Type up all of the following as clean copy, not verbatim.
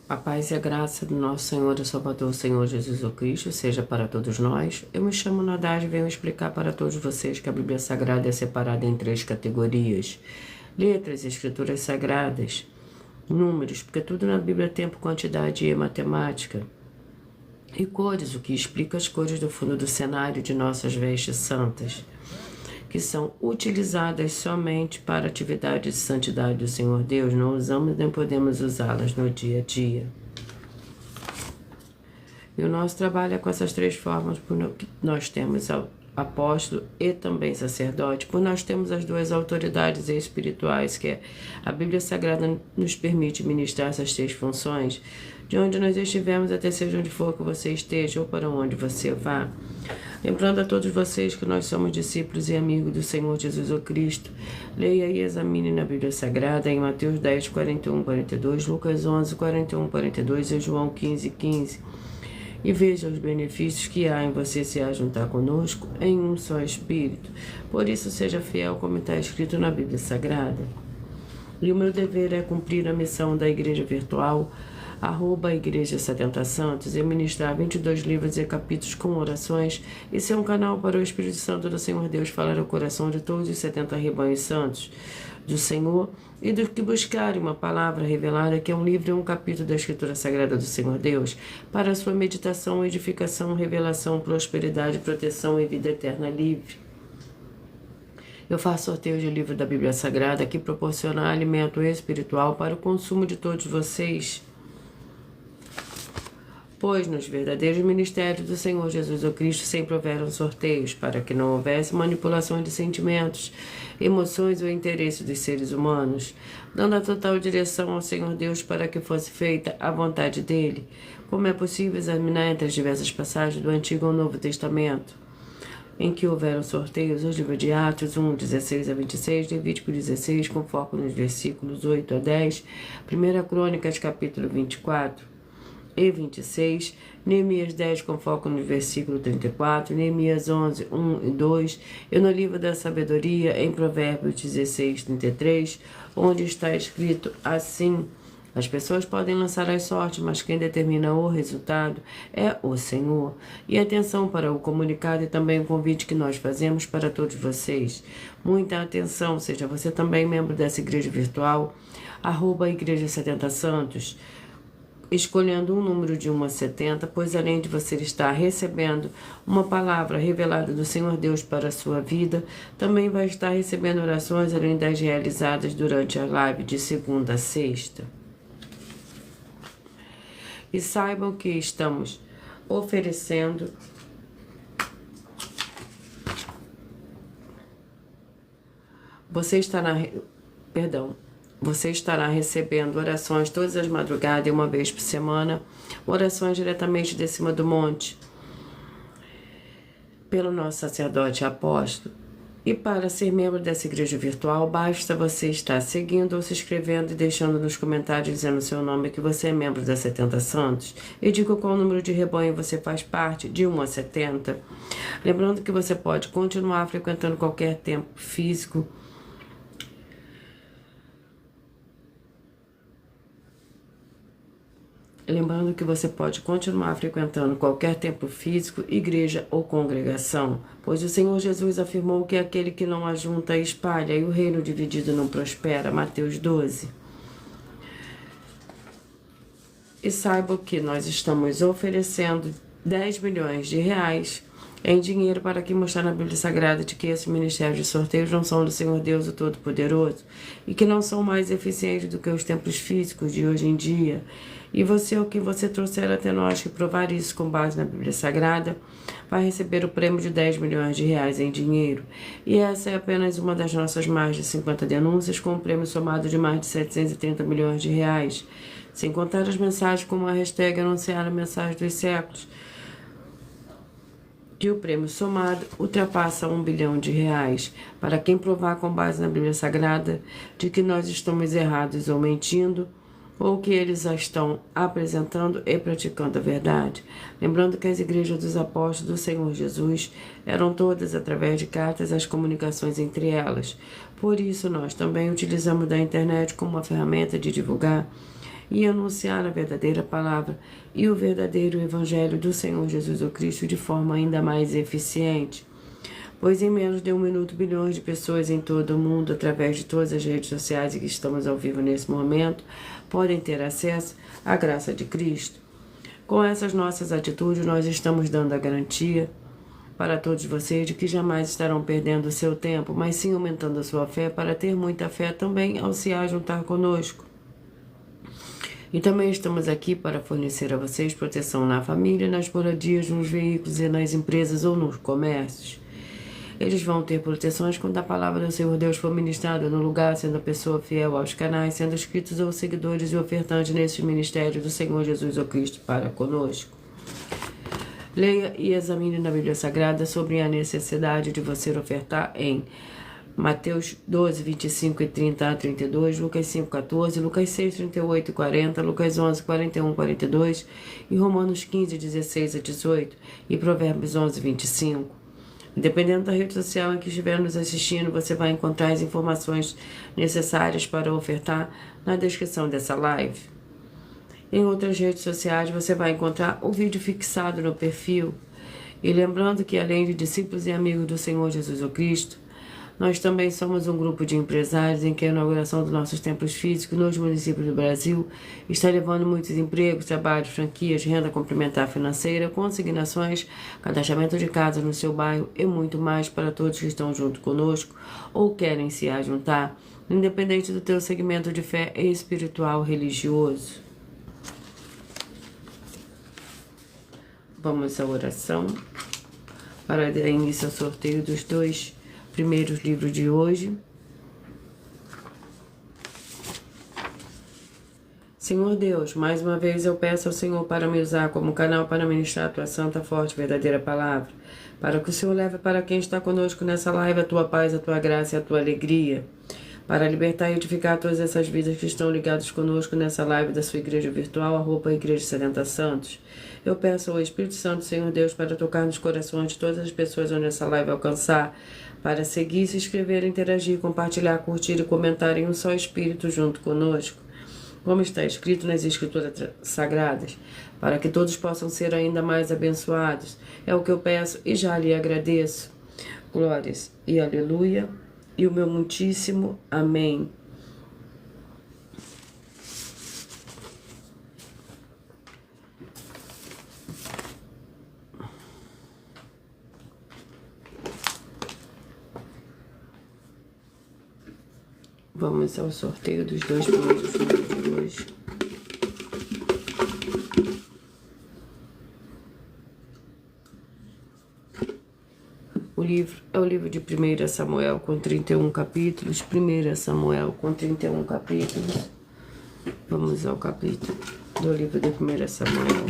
A paz e a graça do nosso Senhor e Salvador, Senhor Jesus Cristo, seja para todos nós. Eu me chamo Nadage e venho explicar para todos vocês que a Bíblia Sagrada é separada em 3 categorias: letras, escrituras sagradas, números, porque tudo na Bíblia é tempo, quantidade e matemática, e cores, o que explica as cores do fundo do cenário de nossas vestes santas, que são utilizadas somente para atividades de santidade do Senhor Deus. Não usamos nem podemos usá-las no dia a dia. E o nosso trabalho é com essas 3 formas, porque nós temos apóstolo e também sacerdote, por nós temos as 2 autoridades espirituais, que a Bíblia Sagrada nos permite ministrar essas 3 funções, de onde nós estivermos, até seja onde for que você esteja, ou para onde você vá. Lembrando a todos vocês que nós somos discípulos e amigos do Senhor Jesus Cristo. Leia e examine na Bíblia Sagrada em Mateus 10, 41, 42, Lucas 11, 41, 42 e João 15, 15. E veja os benefícios que há em você se ajuntar conosco em um só Espírito. Por isso, seja fiel como está escrito na Bíblia Sagrada. E o meu dever é cumprir a missão da Igreja Virtual, @Igreja 70 Santos, e ministrar 22 livros e capítulos com orações, e ser um canal para o Espírito Santo do Senhor Deus falar ao coração de todos os 70 rebanhos santos do Senhor, e dos que buscarem uma palavra revelada, que é um livro e um capítulo da Escritura Sagrada do Senhor Deus, para a sua meditação, edificação, revelação, prosperidade, proteção e vida eterna livre. Eu faço sorteio de livro da Bíblia Sagrada que proporciona alimento espiritual para o consumo de todos vocês, pois nos verdadeiros ministérios do Senhor Jesus Cristo sempre houveram sorteios, para que não houvesse manipulação de sentimentos, emoções ou interesses dos seres humanos, dando a total direção ao Senhor Deus para que fosse feita a vontade dele. Como é possível examinar entre as diversas passagens do Antigo ou Novo Testamento, em que houveram sorteios, os livros de Atos 1, 16 a 26, Levítico 16, com foco nos versículos 8 a 10, 1 Crônicas, capítulo 24, e 26, Neemias 10 com foco no versículo 34, Neemias 11, 1 e 2, e no livro da sabedoria em Provérbios 16, 33, onde está escrito assim: as pessoas podem lançar as sortes, mas quem determina o resultado é o Senhor. E atenção para o comunicado e também o convite que nós fazemos para todos vocês. Muita atenção, seja você também membro dessa igreja virtual, @Igreja 70 Santos, escolhendo um número de 1 a 70, pois além de você estar recebendo uma palavra revelada do Senhor Deus para a sua vida, também vai estar recebendo orações além das realizadas durante a live de segunda a sexta. E saibam que estamos oferecendo você estará recebendo orações todas as madrugadas e uma vez por semana, orações diretamente de cima do monte, pelo nosso sacerdote apóstolo. E para ser membro dessa igreja virtual, basta você estar seguindo ou se inscrevendo e deixando nos comentários dizendo o seu nome, que você é membro da 70 Santos, e diga qual número de rebanho você faz parte, de 1 a 70. Lembrando que você pode continuar frequentando qualquer templo físico, templo físico, igreja ou congregação, pois o Senhor Jesus afirmou que aquele que não ajunta espalha, e o reino dividido não prospera. Mateus 12. E saibam que nós estamos oferecendo 10 milhões de reais em dinheiro para que mostrar na Bíblia Sagrada de que esses ministérios de sorteios não são do Senhor Deus o Todo-Poderoso e que não são mais eficientes do que os templos físicos de hoje em dia. E o que você trouxer até nós que provar isso com base na Bíblia Sagrada, vai receber o prêmio de 10 milhões de reais em dinheiro. E essa é apenas uma das nossas mais de 50 denúncias, com um prêmio somado de mais de 730 milhões de reais, sem contar as mensagens como a hashtag anunciar a mensagem dos séculos, que o prêmio somado ultrapassa 1 bilhão de reais, para quem provar com base na Bíblia Sagrada de que nós estamos errados ou mentindo, ou que eles já estão apresentando e praticando a verdade. Lembrando que as igrejas dos apóstolos do Senhor Jesus eram todas através de cartas as comunicações entre elas. Por isso nós também utilizamos da internet como uma ferramenta de divulgar e anunciar a verdadeira palavra e o verdadeiro evangelho do Senhor Jesus Cristo de forma ainda mais eficiente. Pois em menos de 1 minuto, bilhões de pessoas em todo o mundo, através de todas as redes sociais em que estamos ao vivo nesse momento, podem ter acesso à graça de Cristo. Com essas nossas atitudes, nós estamos dando a garantia para todos vocês de que jamais estarão perdendo o seu tempo, mas sim aumentando a sua fé para ter muita fé também ao se juntar conosco. E também estamos aqui para fornecer a vocês proteção na família, nas moradias, nos veículos e nas empresas ou nos comércios. Eles vão ter proteções quando a palavra do Senhor Deus for ministrada no lugar, sendo a pessoa fiel aos canais, sendo inscritos ou seguidores e ofertantes nesses ministérios do Senhor Jesus ou Cristo para conosco. Leia e examine na Bíblia Sagrada sobre a necessidade de você ofertar em Mateus 12, 25 e 30 a 32, Lucas 5, 14, Lucas 6, 38 e 40, Lucas 11, 41 e 42 e Romanos 15, 16 a 18 e Provérbios 11, 25. Dependendo da rede social em que estiver nos assistindo, você vai encontrar as informações necessárias para ofertar na descrição dessa live. Em outras redes sociais, você vai encontrar o vídeo fixado no perfil. E lembrando que, além de discípulos e amigos do Senhor Jesus Cristo, nós também somos um grupo de empresários em que a inauguração dos nossos templos físicos nos municípios do Brasil está levando muitos empregos, trabalhos, franquias, renda complementar financeira, consignações, cadastramento de casas no seu bairro e muito mais para todos que estão junto conosco ou querem se ajuntar, independente do teu segmento de fé espiritual religioso. Vamos à oração para dar início ao sorteio dos 2 primeiros livros de hoje. Senhor Deus, mais uma vez eu peço ao Senhor para me usar como canal para ministrar a tua santa, forte, verdadeira palavra, para que o Senhor leve para quem está conosco nessa live a tua paz, a tua graça e a tua alegria, para libertar e edificar todas essas vidas que estão ligadas conosco nessa live da sua igreja virtual, a Igreja 70 Santos. Eu peço ao Espírito Santo, Senhor Deus, para tocar nos corações de todas as pessoas onde essa live alcançar, para seguir, se inscrever, interagir, compartilhar, curtir e comentar em um só Espírito junto conosco, como está escrito nas Escrituras Sagradas, para que todos possam ser ainda mais abençoados. É o que eu peço e já lhe agradeço. Glórias e aleluia, e o meu muitíssimo amém. Vamos ao sorteio dos 2 primeiros livros de hoje. O livro é o livro de 1 Samuel com 31 capítulos. 1 Samuel com 31 capítulos. Vamos ao capítulo do livro de 1 Samuel.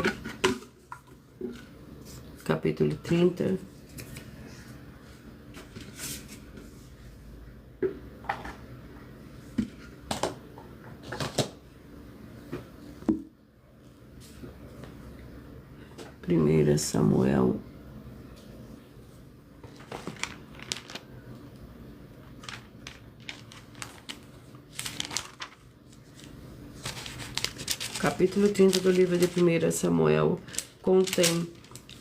Capítulo 30. Primeira Samuel, capítulo 30 do livro de 1 Samuel contém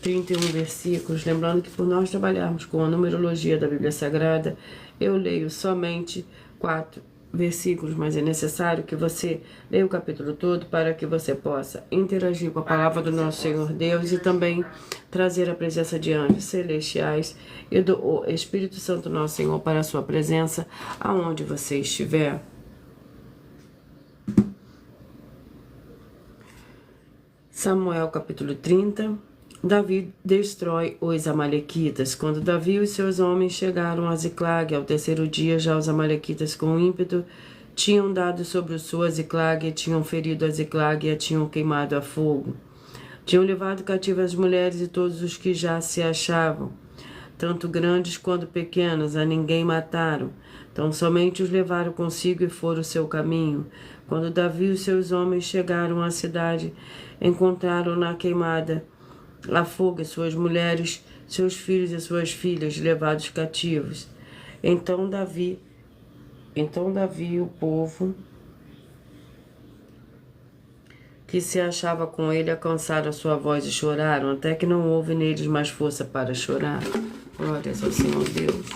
31 versículos. Lembrando que por nós trabalharmos com a numerologia da Bíblia Sagrada, eu leio somente 4 versículos, mas é necessário que você leia o capítulo todo para que você possa interagir com a palavra do nosso Senhor Deus e também trazer a presença de anjos celestiais e do Espírito Santo nosso Senhor para a sua presença aonde você estiver. Samuel capítulo 30. Davi destrói os amalequitas. Quando Davi e os seus homens chegaram a Ziclag, ao terceiro dia, já os amalequitas com ímpeto tinham dado sobre o sul a Ziclag, tinham ferido a Ziclag e a tinham queimado a fogo. Tinham levado cativas as mulheres e todos os que já se achavam, tanto grandes quanto pequenos, a ninguém mataram. Então somente os levaram consigo e foram o seu caminho. Quando Davi e os seus homens chegaram à cidade, encontraram-na queimada a fogo suas mulheres, seus filhos e suas filhas levados cativos. Então Davi e o povo que se achava com ele alcançaram a sua voz e choraram, até que não houve neles mais força para chorar. Glórias ao Senhor Deus.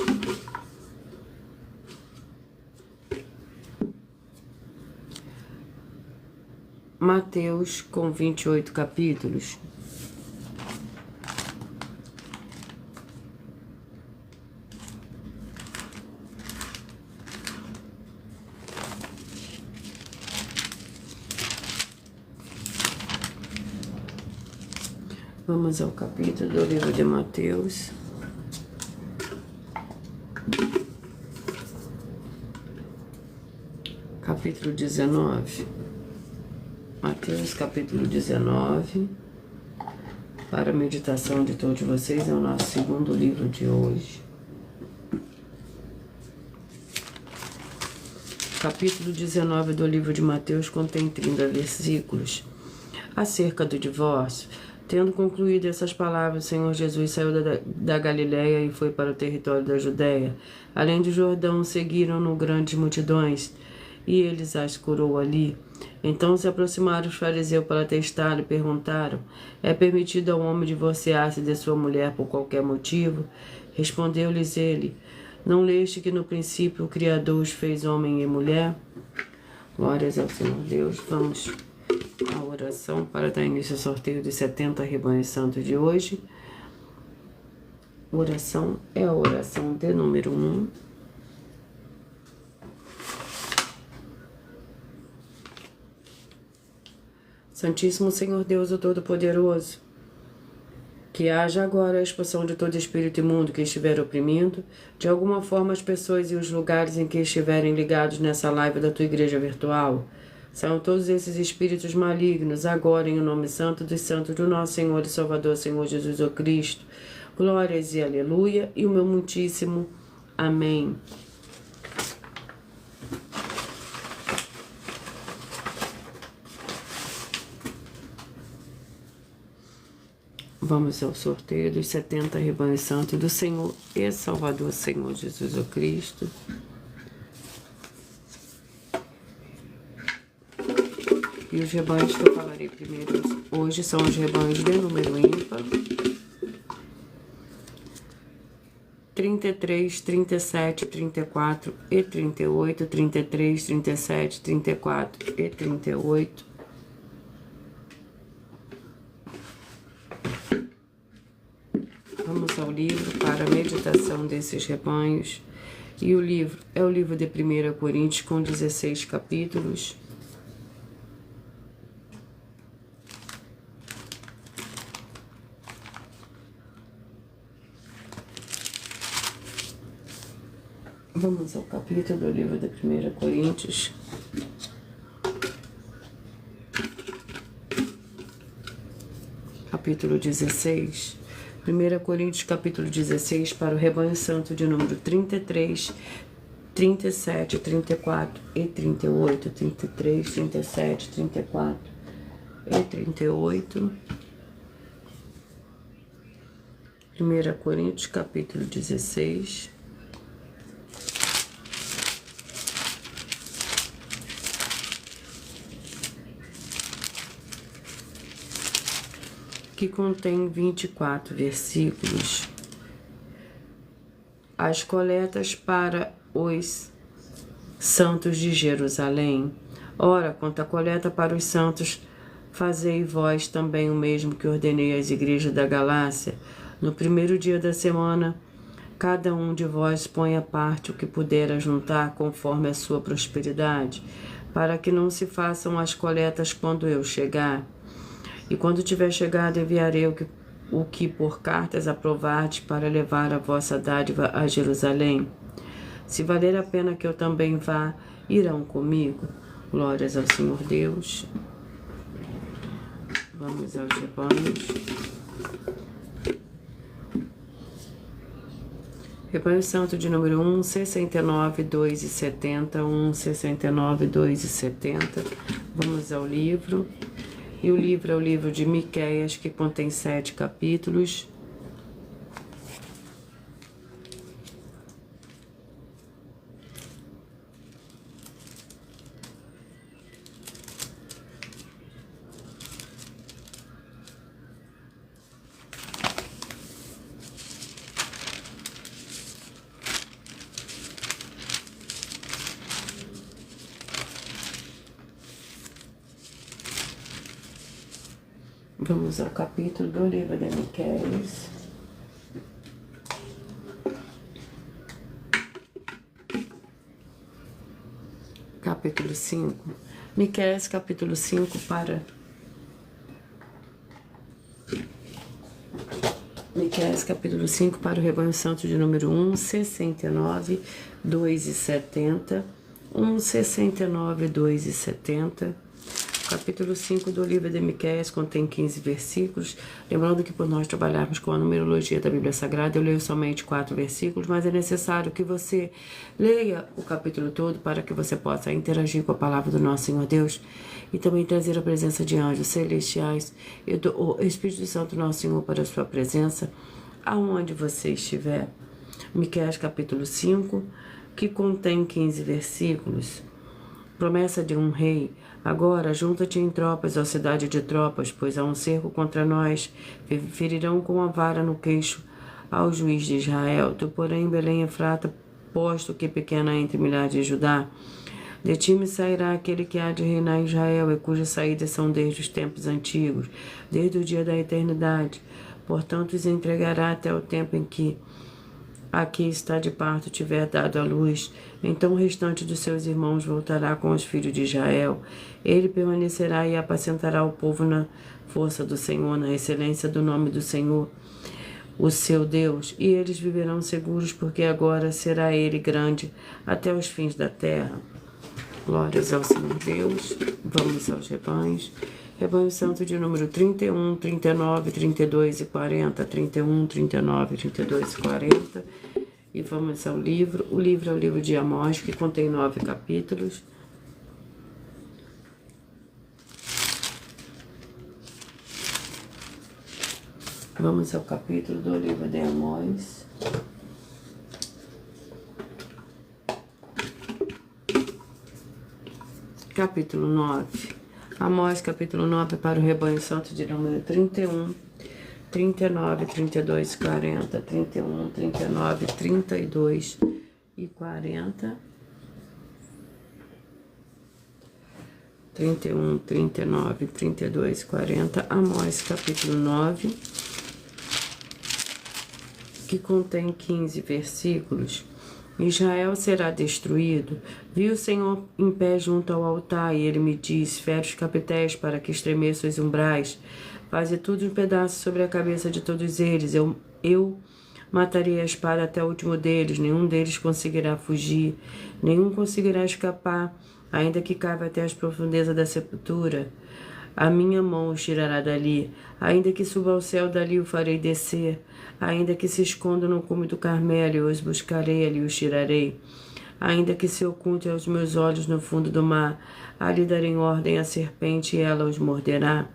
Mateus, com 28 capítulos. Vamos ao capítulo do livro de Mateus. Capítulo 19. Mateus, capítulo 19. Para a meditação de todos vocês, é o nosso segundo livro de hoje. Capítulo 19 do livro de Mateus contém 30 versículos. Acerca do divórcio. Tendo concluído essas palavras, o Senhor Jesus saiu da Galiléia e foi para o território da Judéia. Além do Jordão, seguiram-no grandes multidões, e eles as curou ali. Então se aproximaram os fariseus para testá-lo e perguntaram: é permitido ao homem divorciar-se de sua mulher por qualquer motivo? Respondeu-lhes ele: não leste que no princípio o Criador os fez homem e mulher? Glórias ao Senhor Deus. Vamos à oração para dar início ao sorteio dos 70 rebanhos santos de hoje. Oração é a oração de número 1. Santíssimo Senhor Deus, o Todo-Poderoso, que haja agora a expulsão de todo espírito imundo que estiver oprimindo, de alguma forma, as pessoas e os lugares em que estiverem ligados nessa live da Tua Igreja Virtual. Saiam todos esses espíritos malignos, agora em o nome santo dos santos do nosso Senhor e Salvador, Senhor Jesus o Cristo. Glórias e aleluia, e o meu muitíssimo amém. Vamos ao sorteio dos 70 rebanhos santos do Senhor e Salvador, Senhor Jesus o Cristo. E os rebanhos que eu falarei primeiro hoje são os rebanhos de número ímpar: 33, 37, 34 e 38, 33, 37, 34 e 38. Vamos ao livro para a meditação desses rebanhos. E o livro é o livro de 1 Coríntios, com 16 capítulos. Vamos ao capítulo do livro de 1 Coríntios. Capítulo 16. 1 Coríntios, capítulo 16, para o rebanho santo de número 33, 37, 34 e 38. 33, 37, 34 e 38. 1 Coríntios, capítulo 16. Que contém 24 versículos. As coletas para os santos de Jerusalém. Ora, quanto à coleta para os santos, fazei vós também o mesmo que ordenei às igrejas da Galácia. No primeiro dia da semana, cada um de vós põe à parte o que puder ajuntar conforme a sua prosperidade, para que não se façam as coletas quando eu chegar. E quando tiver chegado, enviarei o que por cartas aprovardes para levar a vossa dádiva a Jerusalém. Se valer a pena que eu também vá, irão comigo. Glórias ao Senhor Deus. Vamos aos rebanhos. Rebanho Santo de número 1, 69, 2 e 70. 1, 69, 2 e 70. Vamos ao livro. E o livro é o livro de Miqueias, que contém 7 capítulos. Vamos ao capítulo do livro de Miqueias. Capítulo 5. Miqueias, capítulo 5 para... Miqueias, capítulo 5 para o rebanho santo de número 1, 69, 2 e 70. 1, 69, 2 e 70. Capítulo 5 do livro de Miqueias contém 15 versículos. Lembrando que por nós trabalharmos com a numerologia da Bíblia Sagrada, eu leio somente 4 versículos, mas é necessário que você leia o capítulo todo para que você possa interagir com a palavra do nosso Senhor Deus e também trazer a presença de anjos celestiais e do Espírito Santo nosso Senhor para a sua presença, aonde você estiver. Miqueias capítulo 5, que contém 15 versículos. Promessa de um rei. Agora, junta-te em tropas, ó cidade de tropas, pois há um cerco contra nós. Ferirão com a vara no queixo ao juiz de Israel. Tu, porém, Belém Efrata, posto que pequena entre milhares de Judá. De ti me sairá aquele que há de reinar em Israel, e cujas saídas são desde os tempos antigos, desde o dia da eternidade. Portanto, os entregará até o tempo em que aqui está de parto tiver dado à luz. Então o restante dos seus irmãos voltará com os filhos de Israel. Ele permanecerá e apacentará o povo na força do Senhor, na excelência do nome do Senhor, o seu Deus. E eles viverão seguros, porque agora será ele grande até os fins da terra. Glórias ao Senhor Deus. Vamos aos rebanhos. Rebanho Santo de número 31, 39, 32 e 40, 31, 39, 32 e 40. E vamos ao livro. O livro é o livro de Amós, que contém 9 capítulos. Vamos ao capítulo do livro de Amós. Capítulo 9. Amós, capítulo 9, para o rebanho santo de número 31, 39, 32, 40, 31, 39, 32 e 40. 31, 39, 32 e 40. Amós, capítulo 9, que contém 15 versículos. Israel será destruído. Vi o Senhor em pé junto ao altar, e ele me disse: fere os capitéis para que estremeça os umbrais. Faze tudo em pedaços sobre a cabeça de todos eles. Eu matarei a espada até o último deles. Nenhum deles conseguirá fugir, nenhum conseguirá escapar, ainda que caiba até as profundezas da sepultura. A minha mão os tirará dali. Ainda que suba ao céu, dali o farei descer. Ainda que se esconda no cume do Carmelo, eu os buscarei, ali os tirarei. Ainda que se oculte aos meus olhos no fundo do mar, ali darei ordem à serpente e ela os morderá.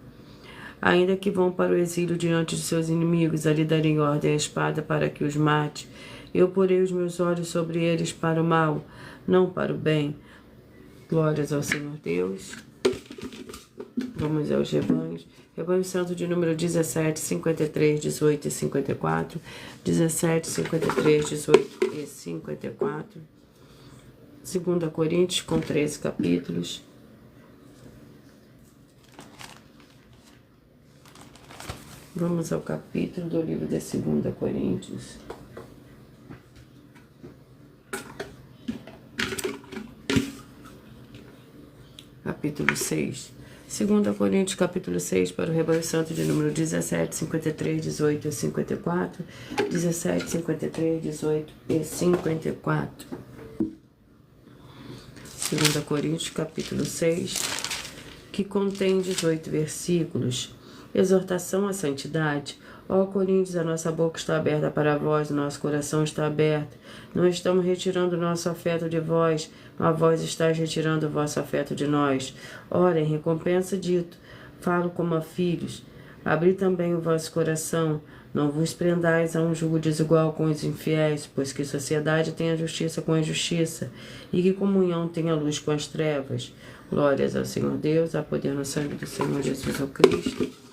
Ainda que vão para o exílio diante de seus inimigos, ali darei ordem à espada para que os mate. Eu porei os meus olhos sobre eles para o mal, não para o bem. Glórias ao Senhor Deus. Vamos aos rebanhos. Rebanho Santo de número 17, 53, 18 e 54. 17, 53, 18 e 54. 2 Coríntios, com 13 capítulos. Vamos ao capítulo do livro de 2 Coríntios. Capítulo 6. 2 Coríntios, capítulo 6, para o rebanho santo de número 17, 53, 18 e 54. 17, 53, 18 e 54. 2 Coríntios, capítulo 6, que contém 18 versículos. Exortação à santidade. Ó Coríntios, a nossa boca está aberta para vós, o nosso coração está aberto. Não estamos retirando o nosso afeto de vós, mas vós estáis retirando o vosso afeto de nós. Ora, em recompensa dito, falo como a filhos. Abri também o vosso coração. Não vos prendais a um jugo desigual com os infiéis, pois que sociedade tem a justiça com a injustiça, e que comunhão tem a luz com as trevas. Glórias ao Senhor Deus, a poder no sangue do Senhor Jesus o Cristo.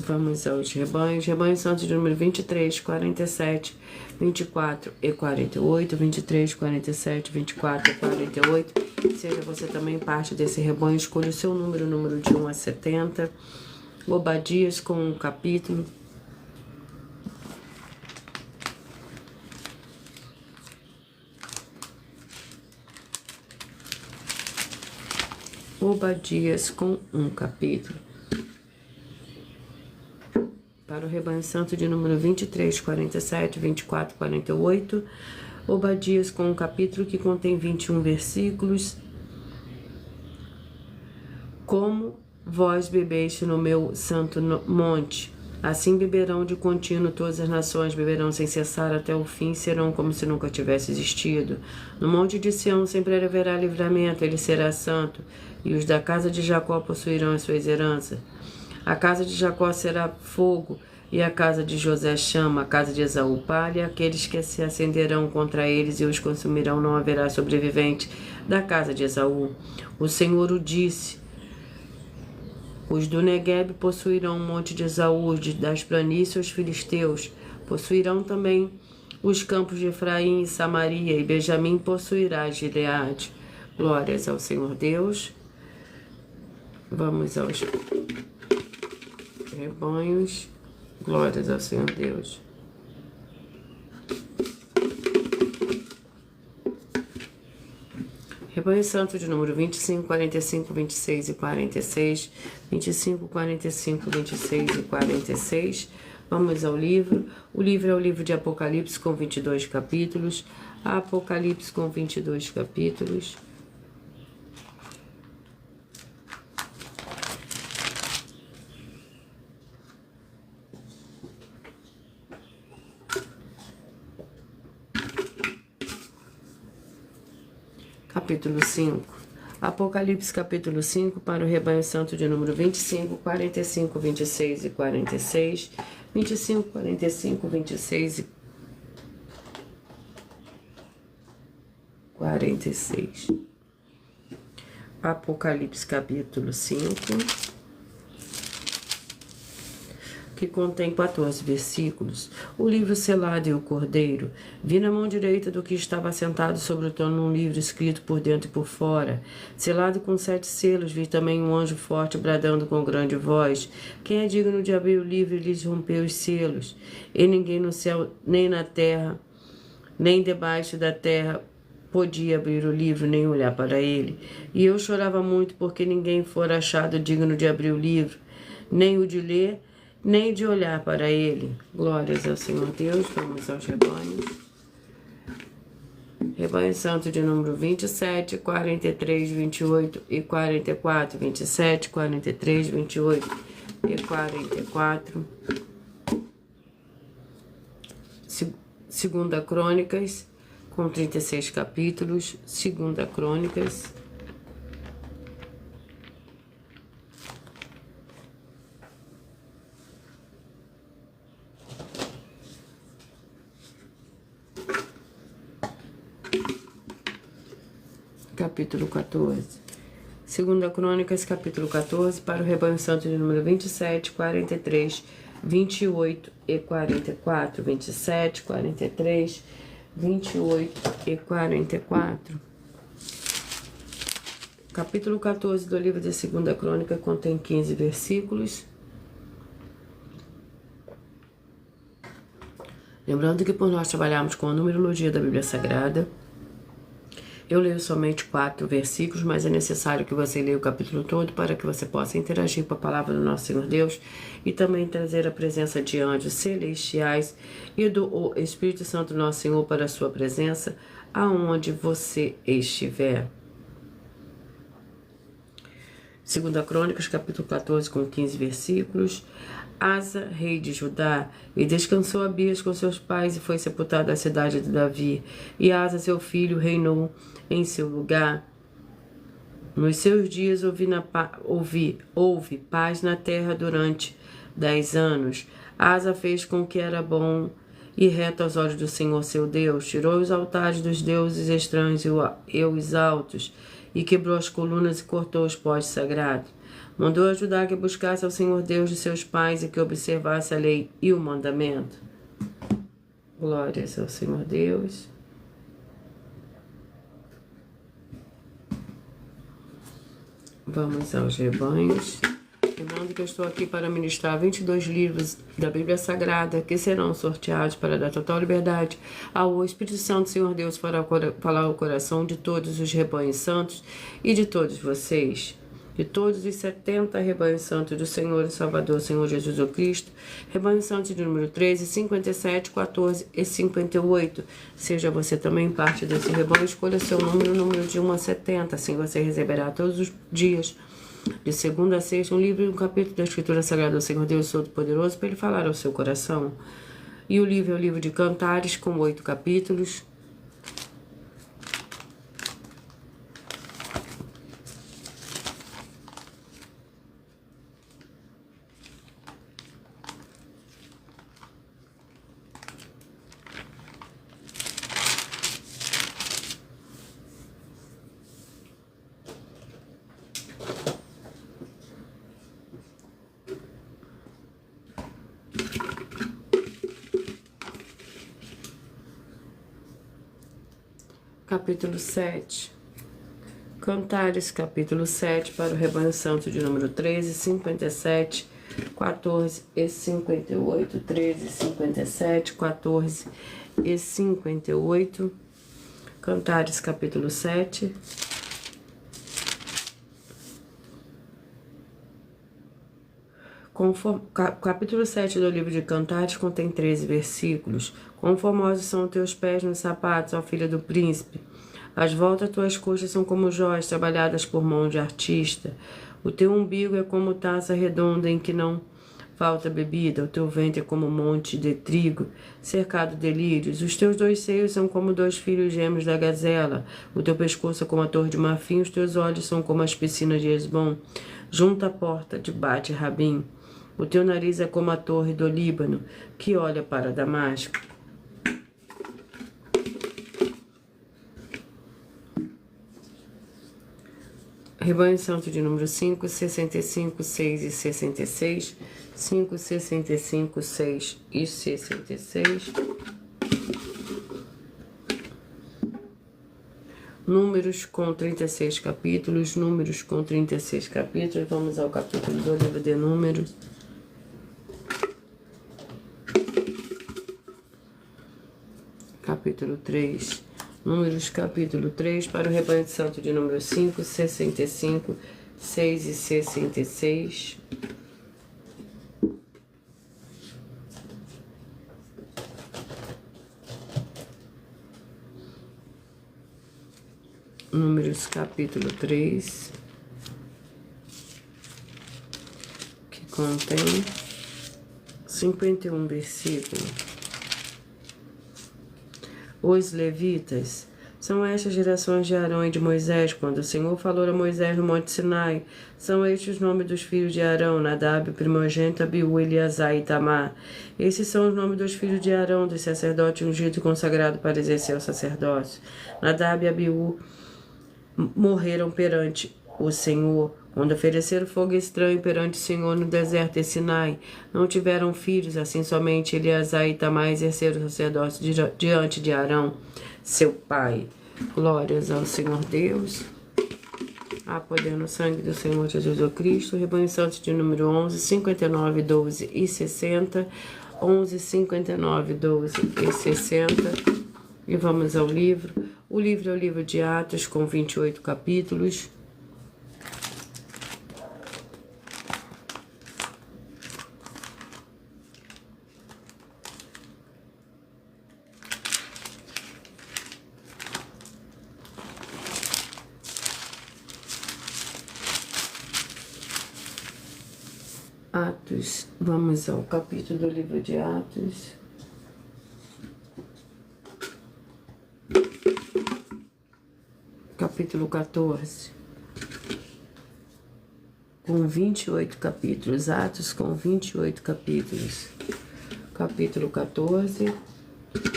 Vamos aos rebanhos. Rebanho Santo de número 23, 47, 24 e 48. 23, 47, 24 e 48. Seja você também parte desse rebanho, escolha o seu número de 1 a 70. Obadias com um capítulo. Obadias com um capítulo. Para o rebanho santo de número 23, 47, 24, 48. Obadias com um capítulo que contém 21 versículos. Como vós bebeste no meu santo monte, assim beberão de contínuo todas as nações, beberão sem cessar até o fim, serão como se nunca tivesse existido. No monte de Sião sempre haverá livramento, ele será santo, e os da casa de Jacó possuirão as suas heranças. A casa de Jacó será fogo, e a casa de José chama, a casa de Esaú palha, aqueles que se acenderão contra eles e os consumirão, não haverá sobrevivente da casa de Esaú. O Senhor o disse. Os do Negueb possuirão o monte de Esaú, das planícies os filisteus. Possuirão também os campos de Efraim e Samaria, e Benjamim possuirá Gileade. Glórias ao Senhor Deus. Vamos aos rebanhos. Glórias ao Senhor Deus. Rebanho santo de número 25, 45, 26 e 46. 25, 45, 26 e 46. Vamos ao livro. O livro é o livro de Apocalipse com 22 capítulos. Apocalipse com 22 capítulos. Capítulo 5. Apocalipse capítulo 5 para o rebanho santo de número 25, 45, 26 e 46. 25, 45, 26 e 46. Apocalipse capítulo 5, que contém 14 versículos. O livro selado e o cordeiro. Vi na mão direita do que estava sentado sobre o trono um livro escrito por dentro e por fora, selado com 7 selos. Vi também um anjo forte bradando com grande voz: quem é digno de abrir o livro e lhes romper os selos? E ninguém no céu, nem na terra, nem debaixo da terra podia abrir o livro, nem olhar para ele. E eu chorava muito, porque ninguém fora achado digno de abrir o livro, nem o de ler, nem de olhar para ele. Glórias ao Senhor Deus. Vamos aos rebanhos. Rebanho santo de número 27, 43, 28 e 44. 27, 43, 28 e 44. Segunda Crônicas, com 36 capítulos. Segunda Crônicas. Capítulo 14. Segunda Crônicas, capítulo 14, para o rebanho santo de número 27, 43, 28 e 44. 27, 43, 28 e 44. Capítulo 14 do livro de Segunda Crônica contém 15 versículos. Lembrando que por nós trabalharmos com a numerologia da Bíblia Sagrada, eu leio somente 4 versículos, mas é necessário que você leia o capítulo todo para que você possa interagir com a palavra do nosso Senhor Deus e também trazer a presença de anjos celestiais e do Espírito Santo nosso Senhor para a sua presença aonde você estiver. Segunda Crônicas, capítulo 14, com 15 versículos. Asa, rei de Judá, e descansou Abias com seus pais e foi sepultado na cidade de Davi. E Asa, seu filho, reinou em seu lugar. Nos seus dias houve paz na terra durante 10 anos. Asa fez com o que era bom e reto aos olhos do Senhor seu Deus. Tirou os altares dos deuses estranhos e os altos, e quebrou as colunas e cortou os postes sagrados. Mandou a Judá que buscasse ao Senhor Deus de seus pais e que observasse a lei e o mandamento. Glórias ao Senhor Deus. Vamos aos rebanhos. Lembrando que eu estou aqui para ministrar 22 livros da Bíblia Sagrada que serão sorteados para dar total liberdade ao Espírito Santo, Senhor Deus, para falar ao coração de todos os rebanhos santos e de todos vocês, de todos os 70 rebanhos santos do Senhor e Salvador, Senhor Jesus o Cristo, rebanho santo de número 13, 57, 14 e 58. Seja você também parte desse rebanho, escolha seu número de 1 a 70, assim você receberá todos os dias, de segunda a sexta, um livro e um capítulo da Escritura Sagrada do Senhor Deus Todo-Poderoso para ele falar ao seu coração. E o livro é o livro de Cantares, com 8 capítulos. Capítulo 7. Cantares, capítulo 7, para o rebanho santo de número 13, 57, 14 e 58. 13, 57, 14 e 58. Cantares, capítulo 7. Capítulo 7 do livro de Cantares contém 13 versículos. Quão formosos são teus pés nos sapatos, ó filha do príncipe. As voltas tuas coxas são como joias trabalhadas por mão de artista. O teu umbigo é como taça redonda em que não falta bebida. O teu ventre é como um monte de trigo, cercado de lírios. Os teus 2 seios são como 2 filhos gêmeos da gazela. O teu pescoço é como a torre de marfim. Os teus olhos são como as piscinas de Hesbom, junto à porta de Bate-Rabim. O teu nariz é como a torre do Líbano, que olha para Damasco. Rebanho santo de número 5, 65, 6 e 66. 5, 65, 6 e 66. Números com 36 capítulos. Números com 36 capítulos. Vamos ao capítulo do livro de Números. Capítulo 3. Números, capítulo 3, para o rebanho santo de número 5, 65, 6 e 66. Números, capítulo 3, que contém 51 versículos. Os levitas são estas gerações de Arão e de Moisés, quando o Senhor falou a Moisés no Monte Sinai. São estes os nomes dos filhos de Arão: Nadab, primogênito, Abiú, Eleazar e Itamar. Esses são os nomes dos filhos de Arão, dos sacerdotes ungidos e consagrados para exercer o sacerdócio. Nadab e Abiú morreram perante o Senhor, quando ofereceram fogo estranho perante o Senhor no deserto de Sinai. Não tiveram filhos, assim somente Eleazar e Itamar exerceram o sacerdócio diante de Arão, seu pai. Glórias ao Senhor Deus. Há poder no sangue do Senhor Jesus o Cristo. Rebanho santo de número 11, 59, 12 e 60. 11, 59, 12 e 60. E vamos ao livro. O livro é o livro de Atos, com 28 capítulos. Atos, vamos ao capítulo do livro de Atos. Capítulo 14, com 28 capítulos. Atos com 28 capítulos. Capítulo 14,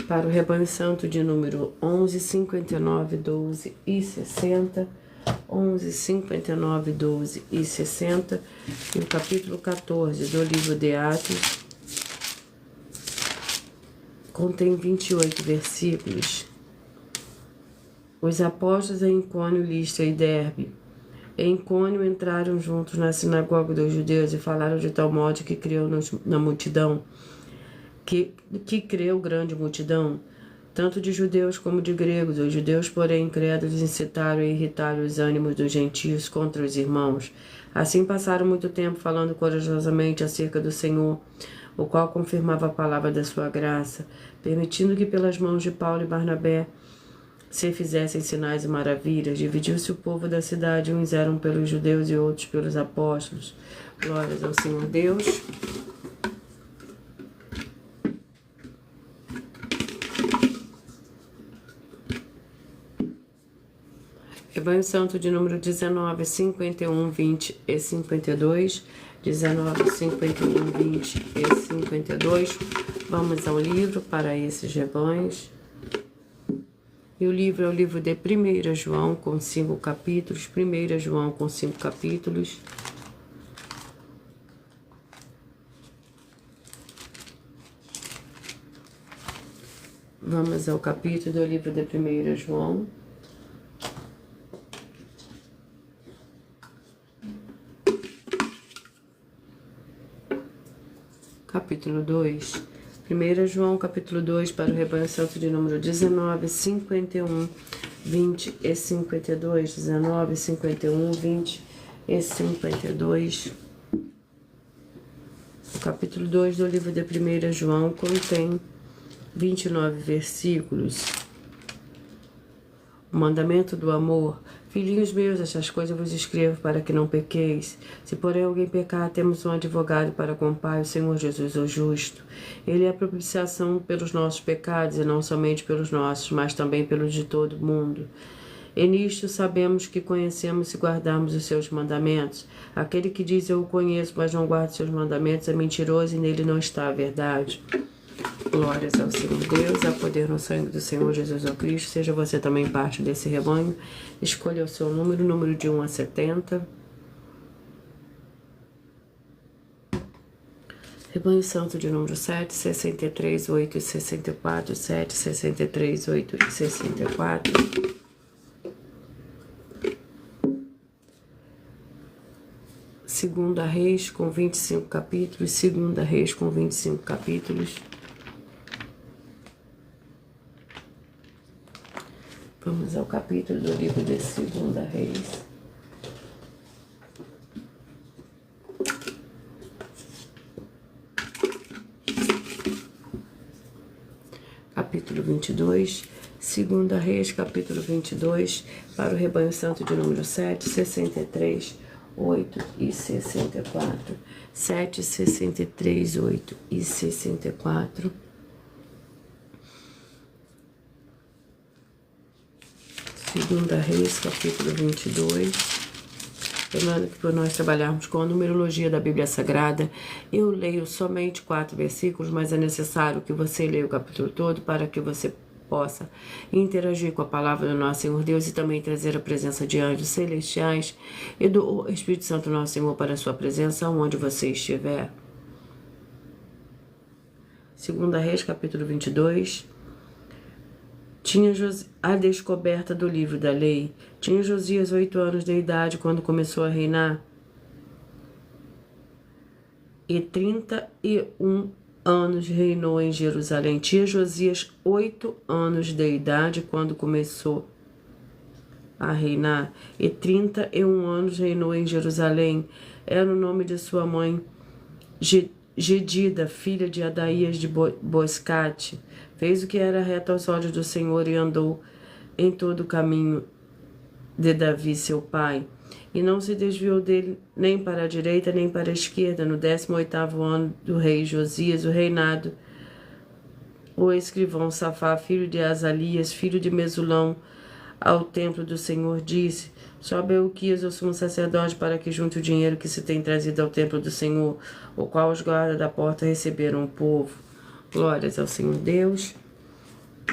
para o rebanho santo de número 11, 59, 12 e 60. 11, 59, 12 e 60. E o capítulo 14 do livro de Atos contém 28 versículos. Os apóstolos em Icônio, Listra e Derbe Em Icônio entraram juntos na sinagoga dos judeus e falaram de tal modo que creu na multidão, que creu grande multidão, tanto de judeus como de gregos. Os judeus, porém, incrédulos, incitaram e irritaram os ânimos dos gentios contra os irmãos. Assim passaram muito tempo falando corajosamente acerca do Senhor, o qual confirmava a palavra da sua graça, permitindo que pelas mãos de Paulo e Barnabé se fizessem sinais e maravilhas. Dividiu-se o povo da cidade, uns eram pelos judeus e outros pelos apóstolos. Glórias ao Senhor Deus. Evangelho Santo de número 19, 51, 20 e 52. 19, 51, 20 e 52. Vamos ao livro para esses rebanhos. E o livro é o livro de 1 João, com 5 capítulos. 1 João, com 5 capítulos. Vamos ao capítulo do livro de 1 João. Capítulo 2. 1 João, capítulo 2, para o rebanho santo de número 19, 51, 20 e 52. 19, 51, 20 e 52. O capítulo 2 do livro de 1 João contém 29 versículos. O mandamento do amor. Filhinhos meus, estas coisas vos escrevo para que não pequeis. Se porém alguém pecar, temos um advogado para com o Pai, o Senhor Jesus, o justo. Ele é a propiciação pelos nossos pecados, e não somente pelos nossos, mas também pelos de todo o mundo. E nisto sabemos que conhecemos se guardarmos os seus mandamentos. Aquele que diz eu o conheço, mas não guarda os seus mandamentos, é mentiroso e nele não está a verdade. Glórias ao Senhor Deus, a poder no sangue do Senhor Jesus ao Cristo. Seja você também parte desse rebanho. Escolha o seu número de 1 a 70. Rebanho Santo de número 7, 63, 8 e 64. 7, 63, 8 e 64. Segunda Reis com 25 capítulos. Segunda Reis com 25 capítulos. Vamos ao capítulo do livro de Segunda Reis. Capítulo 22. Segunda Reis, capítulo 22, para o rebanho santo de número 7, 63, 8 e 64. 7, 63, 8 e 64. Segunda Reis, capítulo 22. Lembrando que por nós trabalharmos com a numerologia da Bíblia Sagrada, eu leio somente 4 versículos, mas é necessário que você leia o capítulo todo para que você possa interagir com a palavra do nosso Senhor Deus e também trazer a presença de anjos celestiais e do Espírito Santo nosso Senhor para a sua presença onde você estiver. Segunda Reis, capítulo 22. Tinha a descoberta do livro da lei. Tinha Josias 8 anos de idade quando começou a reinar, e 31 anos reinou em Jerusalém. Tinha Josias 8 anos de idade quando começou a reinar, e 31 anos reinou em Jerusalém. Era o nome de sua mãe Gedida, filha de Adaías de Boscate. Fez o que era reto aos olhos do Senhor e andou em todo o caminho de Davi, seu pai. E não se desviou dele nem para a direita nem para a esquerda. No 18º ano do rei Josias, o reinado, o escrivão Safá, filho de Azalias, filho de Mesulão, ao templo do Senhor, disse: sobe Euquias, o sumo sacerdote, para que junte o dinheiro que se tem trazido ao templo do Senhor, o qual os guardas da porta receberam o povo. Glórias ao Senhor Deus.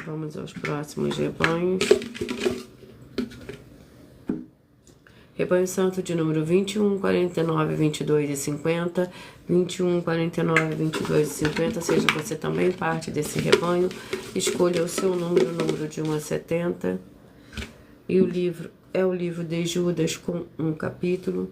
Vamos aos próximos rebanhos. Rebanho Santo de número 21, 49, 22 e 50. 21, 49, 22 e 50. Seja você também parte desse rebanho. Escolha o seu número de 1 a 70. E o livro é o livro de Judas com um capítulo.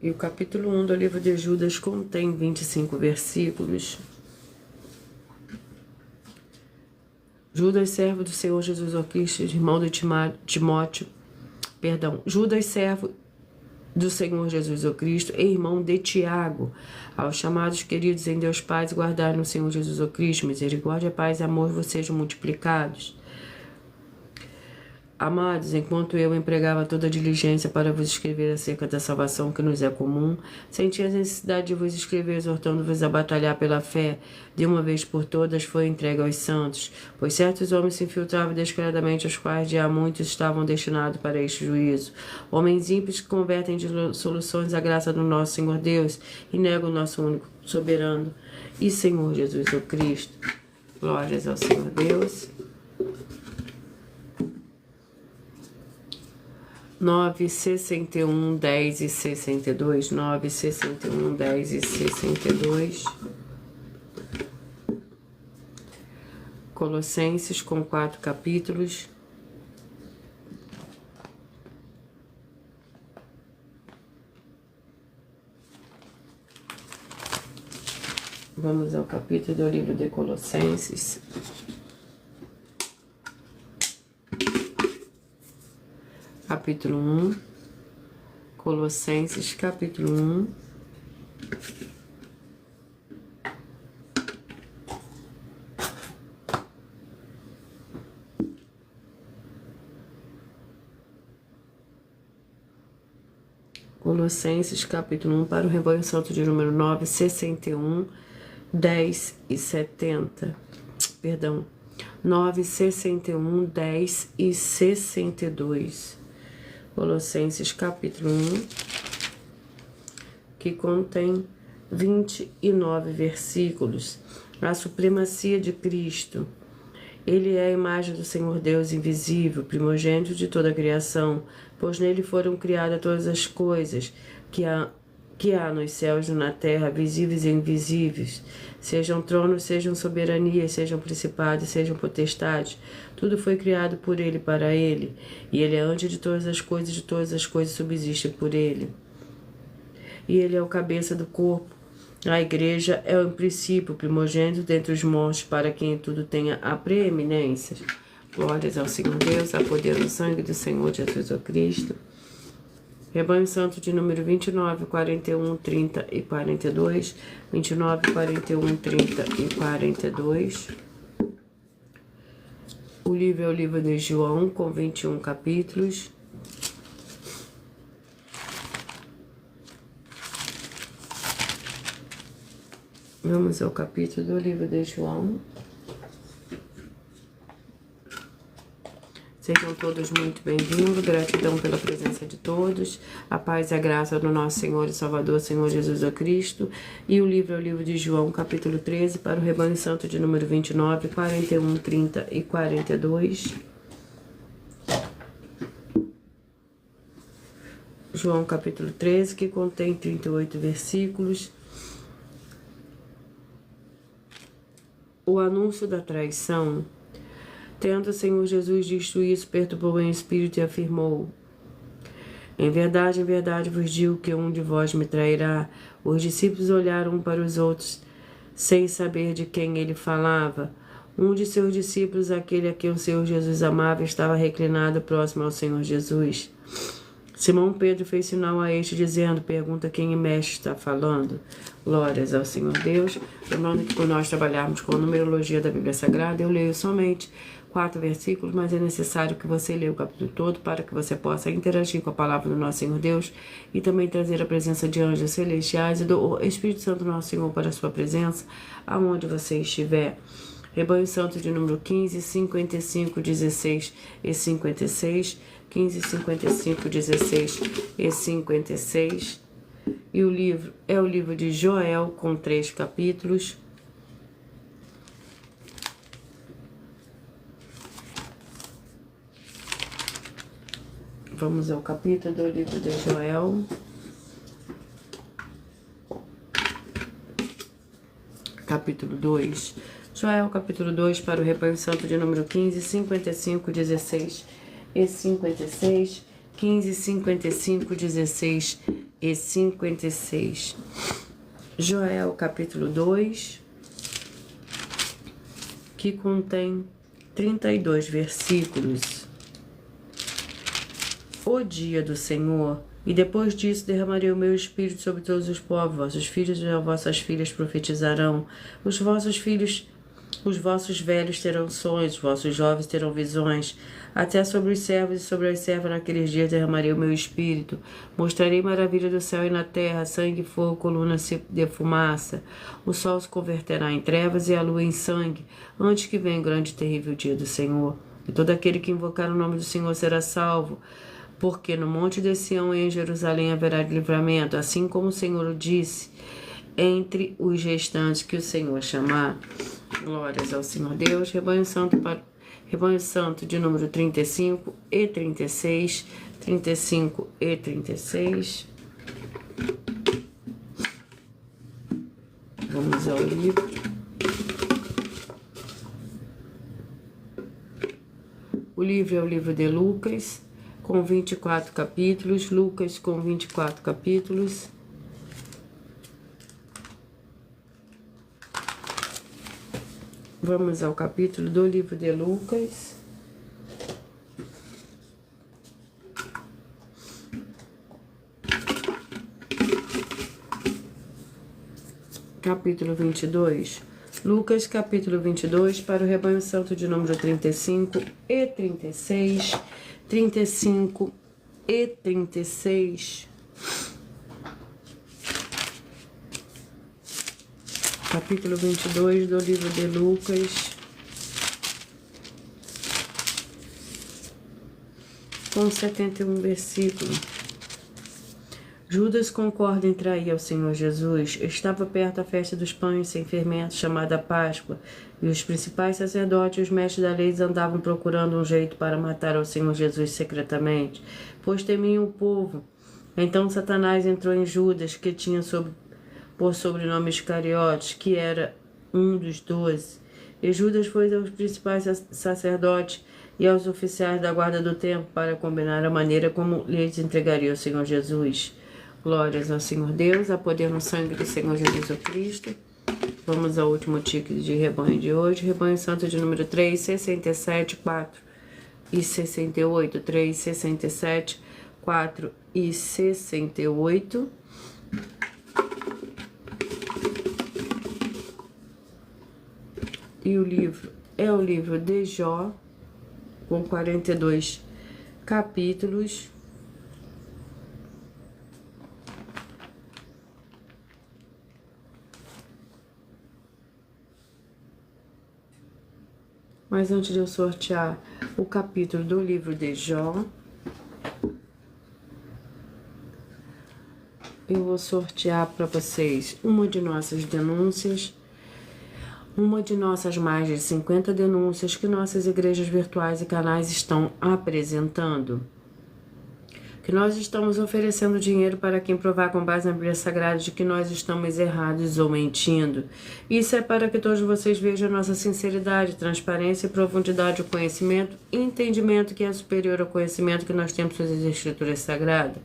E o capítulo 1 do livro de Judas contém 25 versículos. Judas, servo do Senhor Jesus Cristo, irmão de Timóteo, Judas, servo do Senhor Jesus Cristo e irmão de Tiago, aos chamados queridos em Deus Pai, guardar no Senhor Jesus Cristo, misericórdia, paz e amor vos sejam multiplicados. Amados, enquanto eu empregava toda a diligência para vos escrever acerca da salvação que nos é comum, senti a necessidade de vos escrever, exortando-vos a batalhar pela fé, de uma vez por todas foi entregue aos santos, pois certos homens se infiltravam descaradamente, os quais de há muitos estavam destinados para este juízo. Homens ímpios que convertem de soluções a graça do nosso Senhor Deus e negam o nosso único soberano e Senhor Jesus o Cristo. Glórias ao Senhor Deus. 9, 61, 10 e 62, 9, 61, 10 e 62. Colossenses com 4 capítulos. Vamos ao capítulo do livro de Colossenses. Capítulo 1, Colossenses, capítulo 1. Colossenses, capítulo 1, para o rebanho santo de número 9, 61, 10 e 70. Perdão, 9, 61, 10 e 62. Colossenses capítulo 1, que contém 29 versículos. A supremacia de Cristo. Ele é a imagem do Senhor Deus invisível, primogênito de toda a criação, pois nele foram criadas todas as coisas que há nos céus e na terra, visíveis e invisíveis, sejam tronos, sejam soberanias, sejam principados, sejam potestades. Tudo foi criado por ele e para ele, e ele é antes de todas as coisas subsistem por ele. E ele é o cabeça do corpo. A igreja é o princípio, primogênito dentre os mortos, para quem tudo tenha a preeminência. Glórias ao Senhor Deus, a poder do sangue do Senhor Jesus Cristo. Rebanho Santo de número 29, 41, 30 e 42. 29, 41, 30 e 42. O livro é o livro de João, com 21 capítulos. Vamos ao capítulo do livro de João. Sejam todos muito bem-vindos, gratidão pela presença de todos, a paz e a graça do nosso Senhor e Salvador, Senhor Jesus Cristo. E o livro é o livro de João, capítulo 13, para o rebanho santo de número 29, 41, 30 e 42. João, capítulo 13, que contém 38 versículos. O anúncio da traição. Tendo o Senhor Jesus dito isso, perturbou em espírito e afirmou: em verdade vos digo que um de vós me trairá. Os discípulos olharam um para os outros, sem saber de quem ele falava. Um de seus discípulos, aquele a quem o Senhor Jesus amava, estava reclinado próximo ao Senhor Jesus. Simão Pedro fez sinal a este, dizendo: pergunta quem o mestre está falando. Glórias ao Senhor Deus. Lembrando que por nós trabalharmos com a numerologia da Bíblia Sagrada, eu leio somente 4 versículos, mas é necessário que você leia o capítulo todo para que você possa interagir com a palavra do nosso Senhor Deus e também trazer a presença de anjos celestiais e do Espírito Santo nosso Senhor para a sua presença, aonde você estiver. Rebanho Santo de número 15, 55, 16 e 56, 15, 55, 16 e 56. E o livro é o livro de Joel, com 3 capítulos. Vamos ao capítulo do livro de Joel. Capítulo 2. Joel, capítulo 2, para o rebanho santo de número 15, 55, 16 e 56. 15, 55, 16 e 56. Joel, capítulo 2, que contém 32 versículos. O dia do Senhor, e depois disso derramarei o meu espírito sobre todos os povos. Vossos filhos e vossas filhas profetizarão. Os vossos velhos terão sonhos, os vossos jovens terão visões. Até sobre os servos e sobre as servas naqueles dias derramarei o meu espírito. Mostrarei maravilha do céu e na terra, sangue, fogo, coluna de fumaça. O sol se converterá em trevas e a lua em sangue, antes que venha o grande e terrível dia do Senhor. E todo aquele que invocar o nome do Senhor será salvo. Porque no monte de Sião e em Jerusalém haverá livramento, assim como o Senhor disse, entre os restantes que o Senhor chamar. Glórias ao Senhor Deus. Rebanho santo de número 35 e 36. 35 e 36. Vamos ao livro. O livro é o livro de Lucas, com 24 capítulos. Lucas com 24 capítulos. Vamos ao capítulo do livro de Lucas. Capítulo 22. Lucas, capítulo 22, para o rebanho santo de número 35 e 36. 35 e 36. Capítulo 22 do livro de Lucas, com 71 versículos. Judas concorda em trair ao Senhor Jesus. Estava perto a festa dos pães sem fermento, chamada Páscoa, e os principais sacerdotes e os mestres da lei andavam procurando um jeito para matar ao Senhor Jesus secretamente, pois temiam o povo. Então Satanás entrou em Judas, que tinha por sobrenome Iscariotes, que era um dos 12. E Judas foi aos principais sacerdotes e aos oficiais da guarda do templo para combinar a maneira como lhes entregaria o Senhor Jesus. Glórias ao Senhor Deus, a poder no sangue do Senhor Jesus Cristo. Vamos ao último título de rebanho de hoje. Rebanho santo de número 3, 67, 4 e 68. 3, 67, 4 e 68. E o livro é o livro de Jó, com 42 capítulos. Mas antes de eu sortear o capítulo do livro de Jó, eu vou sortear para vocês uma de nossas denúncias, uma de nossas mais de 50 denúncias que nossas igrejas virtuais e canais estão apresentando. Que nós estamos oferecendo dinheiro para quem provar com base na Bíblia Sagrada de que nós estamos errados ou mentindo. Isso é para que todos vocês vejam a nossa sinceridade, transparência e profundidade do conhecimento e entendimento que é superior ao conhecimento que nós temos sobre as Escrituras Sagradas.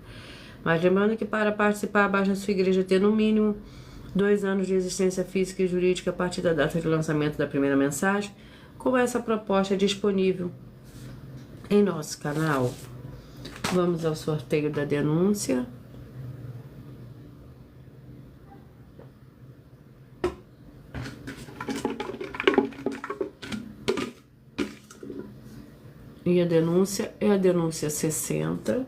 Mas lembrando que para participar, basta a sua igreja ter no mínimo 2 anos de existência física e jurídica a partir da data de lançamento da primeira mensagem, com essa proposta disponível em nosso canal. Vamos ao sorteio da denúncia. E a denúncia é a denúncia 60.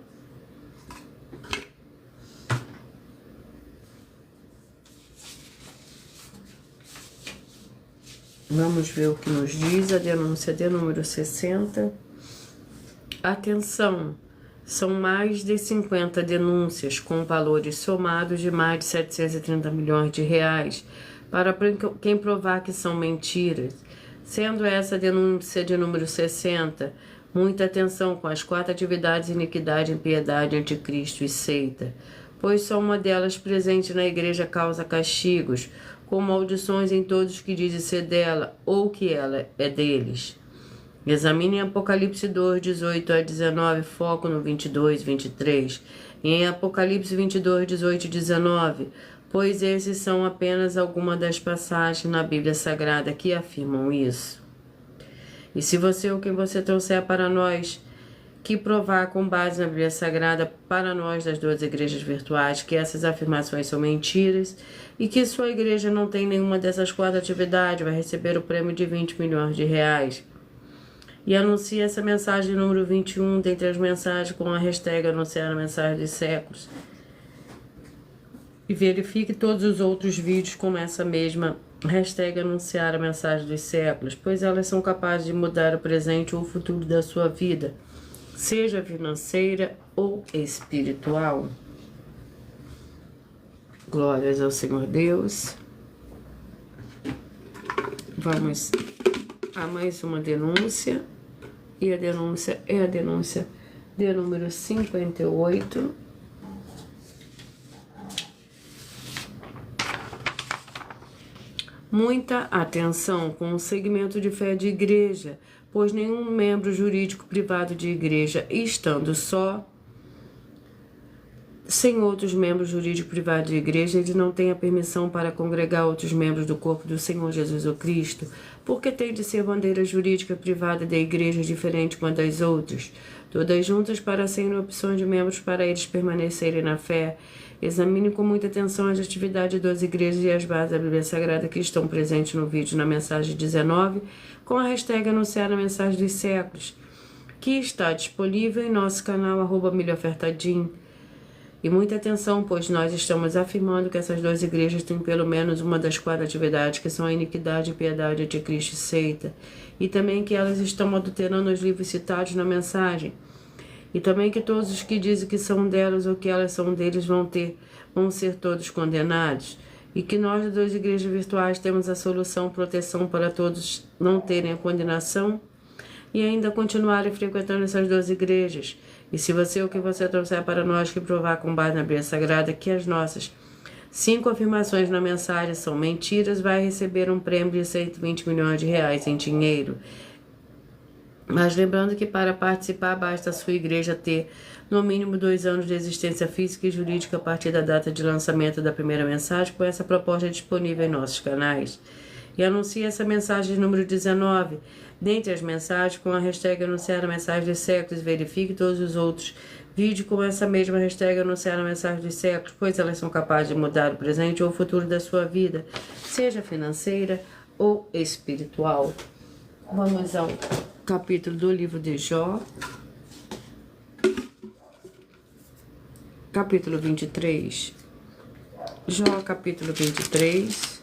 Vamos ver o que nos diz a denúncia de número 60. Atenção! São mais de 50 denúncias com valores somados de mais de 730 milhões de reais para quem provar que são mentiras. Sendo essa denúncia de número 60, Muita atenção com as 4 atividades: iniquidade, impiedade, anticristo e seita, pois só uma delas presente na igreja causa castigos, com maldições em todos que dizem ser dela ou que ela é deles. Examine Apocalipse 2, 18 a 19, foco no 22, 23, e em Apocalipse 22, 18 e 19, pois esses são apenas algumas das passagens na Bíblia Sagrada que afirmam isso. E se você ou quem você trouxer para nós, que provar com base na Bíblia Sagrada para nós das 2 igrejas virtuais que essas afirmações são mentiras e que sua igreja não tem nenhuma dessas 4 atividades, vai receber o prêmio de 20 milhões de reais. E anuncie essa mensagem número 21 dentre as mensagens com a hashtag anunciar a mensagem dos séculos. E verifique todos os outros vídeos com essa mesma hashtag anunciar a mensagem dos séculos, pois elas são capazes de mudar o presente ou o futuro da sua vida, seja financeira ou espiritual. Glórias ao Senhor Deus. Vamos a mais uma denúncia. E a denúncia é a denúncia de número 58. Muita atenção com o segmento de fé de igreja, pois nenhum membro jurídico privado de igreja, estando só, sem outros membros jurídicos privados de igreja, ele não tem a permissão para congregar outros membros do corpo do Senhor Jesus o Cristo, porque tem de ser bandeira jurídica privada da igreja diferente uma das outras, todas juntas para serem opções de membros para eles permanecerem na fé. Examine com muita atenção as atividades das igrejas e as bases da Bíblia Sagrada que estão presentes no vídeo na mensagem 19, com a hashtag anunciar a mensagem dos séculos, que está disponível em nosso canal @milhaofertadim. E muita atenção, pois nós estamos afirmando que essas 2 igrejas têm pelo menos uma das 4 atividades, que são a iniquidade, impiedade, anticristo e seita. E também que elas estão adulterando os livros citados na mensagem. E também que todos os que dizem que são delas ou que elas são deles vão ser todos condenados. E que nós, das 2 igrejas virtuais, temos a solução, proteção para todos não terem a condenação e ainda continuarem frequentando essas 2 igrejas. E se você ou que você trouxer para nós que provar com base na Bíblia Sagrada que as nossas 5 afirmações na mensagem são mentiras, vai receber um prêmio de 120 milhões de reais em dinheiro. Mas lembrando que para participar basta a sua igreja ter no mínimo 2 anos de existência física e jurídica a partir da data de lançamento da primeira mensagem, com essa proposta disponível em nossos canais. E anuncie essa mensagem número 19, dentre as mensagens com a hashtag anunciar a mensagem dos séculos. Verifique todos os outros vídeos com essa mesma hashtag anunciar a mensagem dos séculos, pois elas são capazes de mudar o presente ou o futuro da sua vida, seja financeira ou espiritual. Vamos ao capítulo do livro de Jó, capítulo 23. Jó, capítulo 23.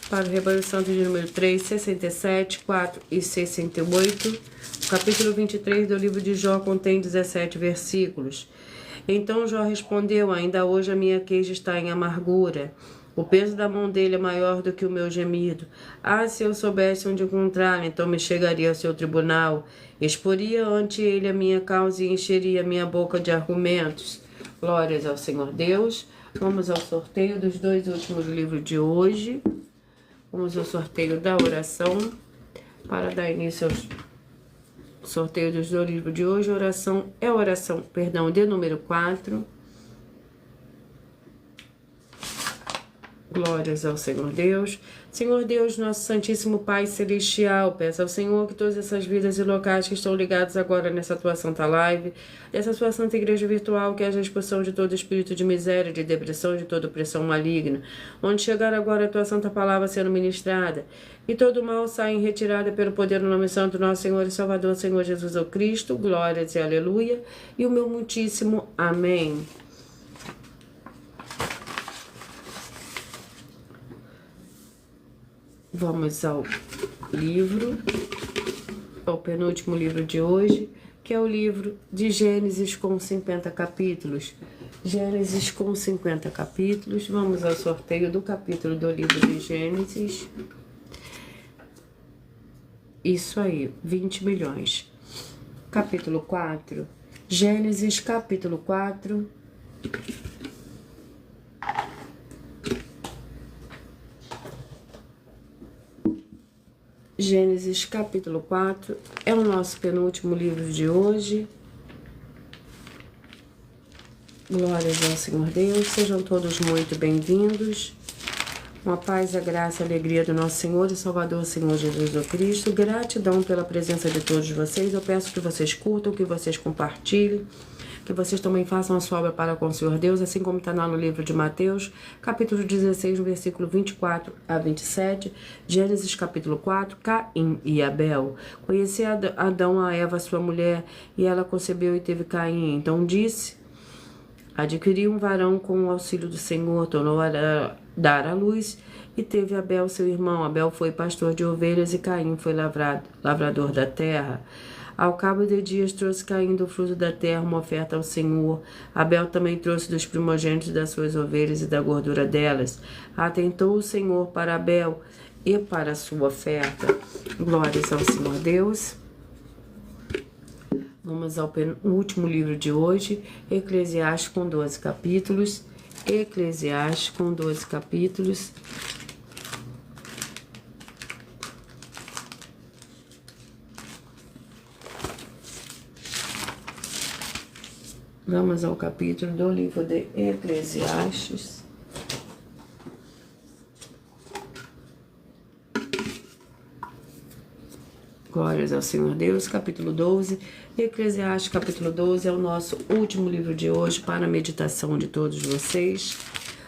Para o Rebanho Santo de número 3, 67, 4 e 68. O capítulo 23 do livro de Jó contém 17 versículos. Então Jó respondeu: ainda hoje a minha queixa está em amargura. O peso da mão dele é maior do que o meu gemido. Ah, se eu soubesse onde encontrá-lo, então me chegaria ao seu tribunal, exporia ante ele a minha causa e encheria minha boca de argumentos. Glórias ao Senhor Deus. Vamos ao sorteio dos 2 últimos livros de hoje. Vamos ao sorteio da oração. Para dar início ao sorteio dos 2 livros de hoje, a oração é a oração, de número 4. Glórias ao Senhor Deus. Senhor Deus, nosso Santíssimo Pai Celestial, peço ao Senhor que todas essas vidas e locais que estão ligados agora nessa tua Santa Live, dessa sua Santa Igreja Virtual, que haja expulsão de todo espírito de miséria, de depressão, de toda opressão maligna, onde chegar agora a tua Santa Palavra sendo ministrada, e todo mal saia em retirada pelo poder do nome santo do nosso Senhor e Salvador, Senhor Jesus o Cristo. Glórias e aleluia, e o meu muitíssimo amém. Vamos ao livro, ao penúltimo livro de hoje, que é o livro de Gênesis com 50 capítulos. Gênesis com 50 capítulos. Vamos ao sorteio do capítulo do livro de Gênesis. Isso aí, 20 milhões. capítulo 4. Gênesis, capítulo 4. Gênesis, capítulo 4. É o nosso penúltimo livro de hoje. Glórias ao Senhor Deus. Sejam todos muito bem-vindos. Uma paz, a graça e a alegria do nosso Senhor e Salvador, Senhor Jesus Cristo. Gratidão pela presença de todos vocês. Eu peço que vocês curtam, que vocês compartilhem, que vocês também façam a sua obra para com o Senhor Deus, assim como está lá no livro de Mateus, capítulo 16, versículo 24 a 27, Gênesis, capítulo 4, Caim e Abel. Conhecia Adão a Eva, sua mulher, e ela concebeu e teve Caim. Então disse: adquiriu um varão com o auxílio do Senhor, tornou a dar à luz, e teve Abel, seu irmão. Abel foi pastor de ovelhas e Caim foi lavrador da terra. Ao cabo de dias trouxe Caim do fruto da terra uma oferta ao Senhor. Abel também trouxe dos primogênitos das suas ovelhas e da gordura delas. Atentou o Senhor para Abel e para a sua oferta. Glórias ao Senhor Deus. Vamos ao último livro de hoje, Eclesiastes, com 12 capítulos. Eclesiastes, com 12 capítulos. Vamos ao capítulo do livro de Eclesiastes. Glórias ao Senhor Deus, capítulo 12. Eclesiastes, capítulo 12, é o nosso último livro de hoje para a meditação de todos vocês.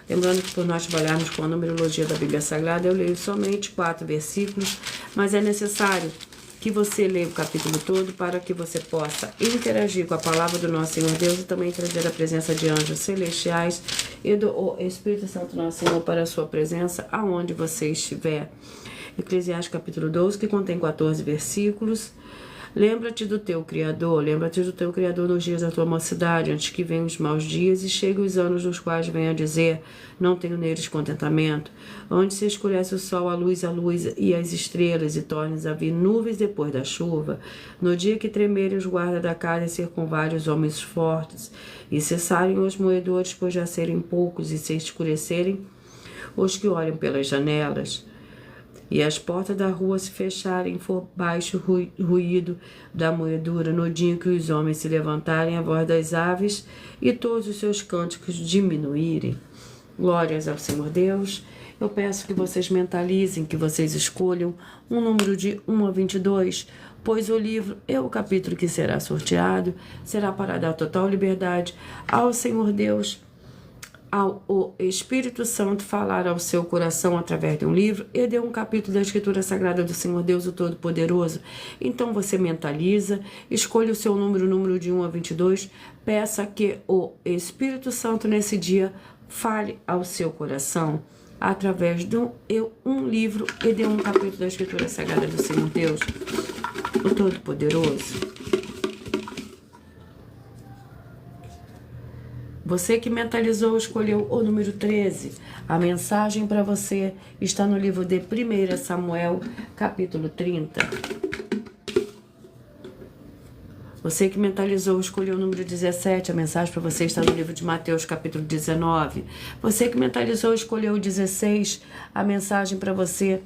Lembrando que por nós trabalharmos com a numerologia da Bíblia Sagrada, eu leio somente 4 versículos, mas é necessário que você leia o capítulo todo para que você possa interagir com a palavra do nosso Senhor Deus e também trazer a presença de anjos celestiais e do Espírito Santo nosso Senhor para a sua presença aonde você estiver. Eclesiastes capítulo 12, que contém 14 versículos. Lembra-te do teu Criador nos dias da tua mocidade, antes que venham os maus dias e cheguem os anos nos quais venha a dizer: não tenho neles contentamento. Onde se escurece o sol, a luz e as estrelas, e tornes a vir nuvens depois da chuva. No dia que tremerem os guardas da casa e circunvarem os homens fortes, e cessarem os moedores, pois já serem poucos, e se escurecerem os que olham pelas janelas, e as portas da rua se fecharem, for baixo ruído da moedura, no dia que os homens se levantarem, a voz das aves e todos os seus cânticos diminuírem. Glórias ao Senhor Deus. Eu peço que vocês mentalizem, que vocês escolham um número de 1 a 22, pois o livro e o capítulo que será sorteado será para dar total liberdade ao Senhor Deus, ao Espírito Santo falar ao seu coração através de um livro e de um capítulo da Escritura Sagrada do Senhor Deus, o Todo-Poderoso. Então você mentaliza, escolha o seu número de 1 a 22, peça que o Espírito Santo nesse dia fale ao seu coração através de um livro e de um capítulo da Escritura Sagrada do Senhor Deus, o Todo-Poderoso. Você que mentalizou, escolheu o número 13. A mensagem para você está no livro de 1 Samuel, capítulo 30. Você que mentalizou, escolheu o número 17. A mensagem para você está no livro de Mateus, capítulo 19. Você que mentalizou, escolheu o 16. A mensagem para você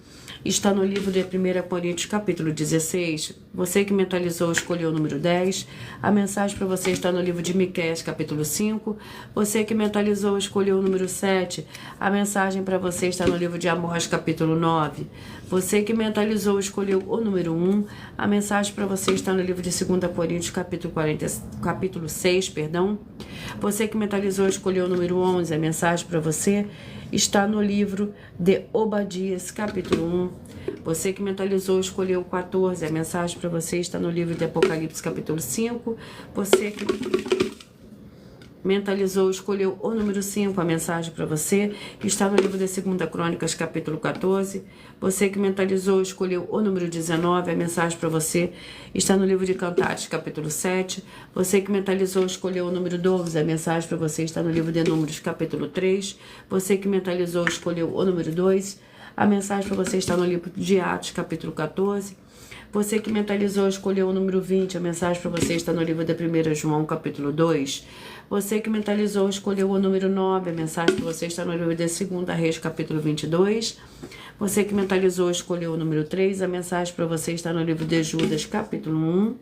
está no livro de 1 Coríntios, capítulo 16. Você que mentalizou, escolheu o número 10. A mensagem para você está no livro de Miqueias, capítulo 5. Você que mentalizou, escolheu o número 7. A mensagem para você está no livro de Amós, capítulo 9. Você que mentalizou, escolheu o número 1. A mensagem para você está no livro de 2 Coríntios, capítulo 6, perdão. Você que mentalizou, escolheu o número 11. A mensagem para você está no livro de Obadias, capítulo 1. Você que mentalizou, escolheu o 14. A mensagem para você está no livro de Apocalipse, capítulo 5. Você que mentalizou, escolheu o número 5. A mensagem para você está no livro de 2 Crônicas, capítulo 14. Você que mentalizou, escolheu o número 19. A mensagem para você está no livro de Cantares, capítulo 7. Você que mentalizou, escolheu o número 12. A mensagem para você está no livro de Números, capítulo 3. Você que mentalizou, escolheu o número 2. A mensagem para você está no livro de Atos, capítulo 14. Você que mentalizou, escolheu o número 20, a mensagem para você está no livro de 1 João, capítulo 2. Você que mentalizou, escolheu o número 9, a mensagem para você está no livro de 2 Reis, capítulo 22. Você que mentalizou, escolheu o número 3, a mensagem para você está no livro de Judas, capítulo 1.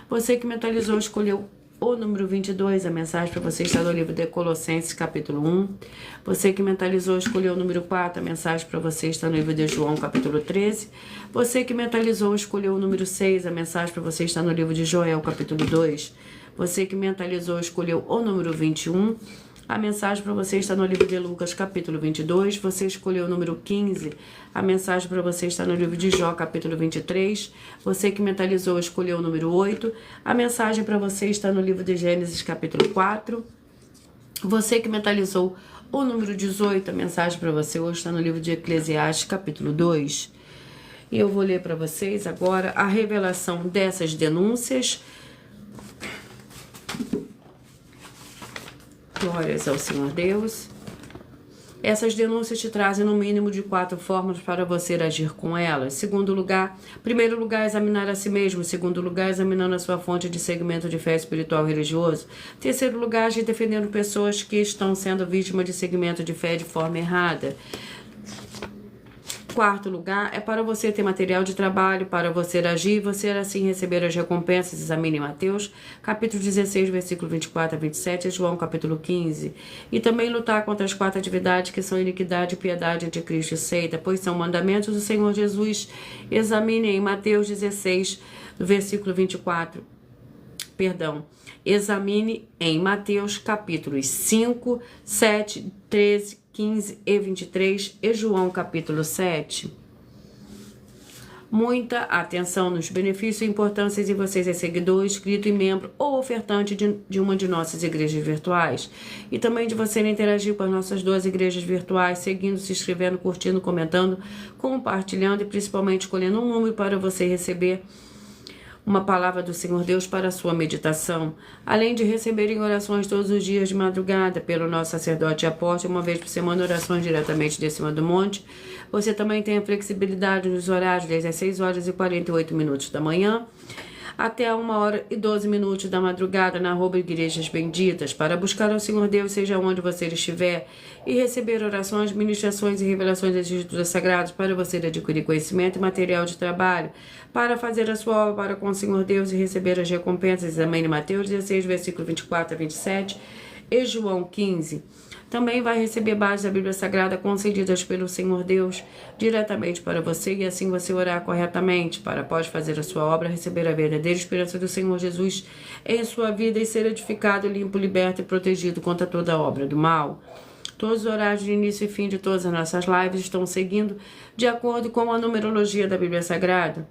Você que mentalizou, escolheu o número 22, a mensagem para você está no livro de Colossenses, capítulo 1. Você que mentalizou, escolheu o número 4, a mensagem para você está no livro de João, capítulo 13. Você que mentalizou, escolheu o número 6, a mensagem para você está no livro de Joel, capítulo 2. Você que mentalizou, escolheu o número 21, a mensagem para você está no livro de Lucas, capítulo 22. Você escolheu o número 15. A mensagem para você está no livro de Jó, capítulo 23. Você que mentalizou, escolheu o número 8. A mensagem para você está no livro de Gênesis, capítulo 4. Você que mentalizou o número 18. A mensagem para você hoje está no livro de Eclesiastes, capítulo 2. E eu vou ler para vocês agora a revelação dessas denúncias. Glórias ao Senhor Deus. Essas denúncias te trazem no mínimo de 4 formas para você agir com elas. Primeiro lugar, examinar a si mesmo. Segundo lugar, examinando a sua fonte de segmento de fé espiritual e religioso. Terceiro lugar, agir defendendo pessoas que estão sendo vítimas de segmento de fé de forma errada. Quarto lugar, é para você ter material de trabalho, para você agir e você assim receber as recompensas. Examine Mateus, capítulo 16, versículo 24 a 27, e João, capítulo 15. E também lutar contra as 4 atividades que são iniquidade, piedade, anticristo e seita, pois são mandamentos do Senhor Jesus. Examine em Mateus 16, versículo 24. Examine em Mateus, capítulos 5, 7, 13, 15 e 23 e João capítulo 7. Muita atenção nos benefícios e importâncias de você ser seguidor, inscrito e membro ou ofertante de uma de nossas igrejas virtuais. E também de você interagir com as nossas 2 igrejas virtuais, seguindo, se inscrevendo, curtindo, comentando, compartilhando e principalmente escolhendo um número para você receber uma palavra do Senhor Deus para a sua meditação, além de receberem orações todos os dias de madrugada pelo nosso sacerdote e apóstolo, uma vez por semana, orações diretamente de cima do monte. Você também tem a flexibilidade nos horários desde as 6 horas e 48 minutos da manhã até 1 hora e 12 minutos da madrugada na @Igrejas Benditas, para buscar ao Senhor Deus, seja onde você estiver, e receber orações, ministrações e revelações das Escrituras Sagradas para você adquirir conhecimento e material de trabalho, para fazer a sua obra para com o Senhor Deus e receber as recompensas. Examine Mateus 16, versículo 24 a 27 e João 15. Também vai receber bases da Bíblia Sagrada concedidas pelo Senhor Deus diretamente para você, e assim você orar corretamente, para após fazer a sua obra, receber a verdadeira esperança do Senhor Jesus em sua vida e ser edificado, limpo, liberto e protegido contra toda obra do mal. Todos os horários de início e fim de todas as nossas lives estão seguindo de acordo com a numerologia da Bíblia Sagrada.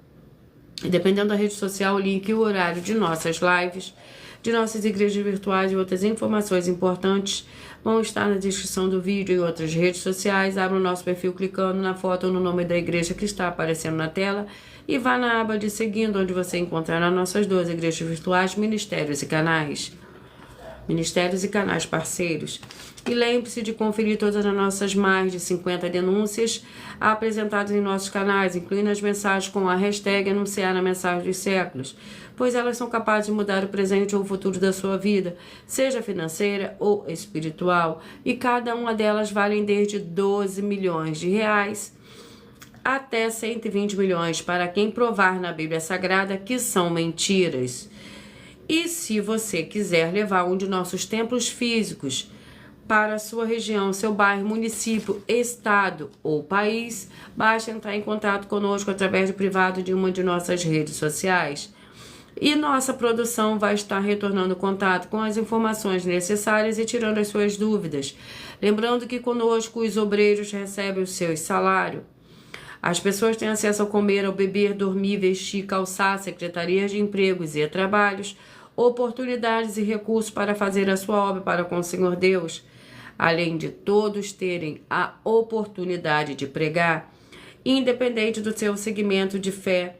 E dependendo da rede social, o link e o horário de nossas lives, de nossas igrejas virtuais e outras informações importantes vão estar na descrição do vídeo e outras redes sociais. Abra o nosso perfil clicando na foto ou no nome da igreja que está aparecendo na tela e vá na aba de seguindo, onde você encontrará nossas 2 igrejas virtuais, ministérios e canais parceiros. E lembre-se de conferir todas as nossas mais de 50 denúncias apresentadas em nossos canais, incluindo as mensagens com a hashtag Anunciar na Mensagem dos Séculos, pois elas são capazes de mudar o presente ou o futuro da sua vida, seja financeira ou espiritual, e cada uma delas vale desde 12 milhões de reais até 120 milhões para quem provar na Bíblia Sagrada que são mentiras. E se você quiser levar um de nossos templos físicos para a sua região, seu bairro, município, estado ou país, basta entrar em contato conosco através do privado de uma de nossas redes sociais. E nossa produção vai estar retornando contato com as informações necessárias e tirando as suas dúvidas. Lembrando que conosco os obreiros recebem o seu salário. As pessoas têm acesso ao comer, ao beber, dormir, vestir, calçar, secretarias de empregos e trabalhos, oportunidades e recursos para fazer a sua obra para com o Senhor Deus, além de todos terem a oportunidade de pregar, independente do seu segmento de fé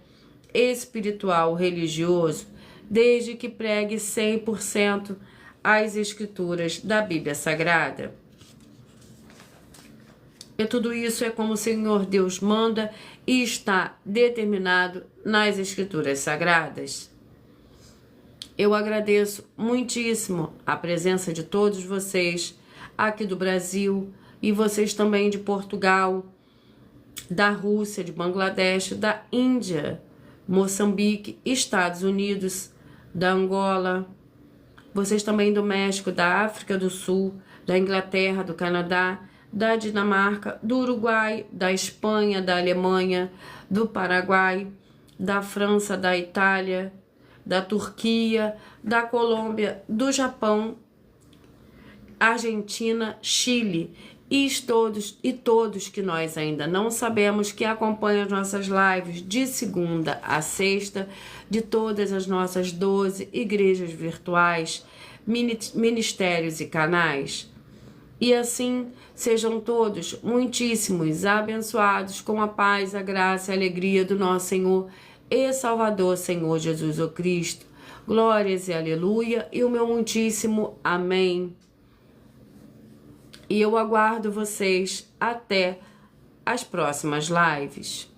espiritual, religioso, desde que pregue 100% as escrituras da Bíblia Sagrada. E tudo isso é como o Senhor Deus manda e está determinado nas Escrituras Sagradas. Eu agradeço muitíssimo a presença de todos vocês aqui do Brasil e vocês também de Portugal, da Rússia, de Bangladesh, da Índia, Moçambique, Estados Unidos, da Angola, vocês também do México, da África do Sul, da Inglaterra, do Canadá, da Dinamarca, do Uruguai, da Espanha, da Alemanha, do Paraguai, da França, da Itália, da Turquia, da Colômbia, do Japão, Argentina, Chile e todos que nós ainda não sabemos que acompanham as nossas lives de segunda a sexta, de todas as nossas 12 igrejas virtuais, ministérios e canais. E assim sejam todos muitíssimos abençoados com a paz, a graça e a alegria do nosso Senhor e Salvador, Senhor Jesus o Cristo. Glórias e aleluia, e o meu muitíssimo amém. E eu aguardo vocês até as próximas lives.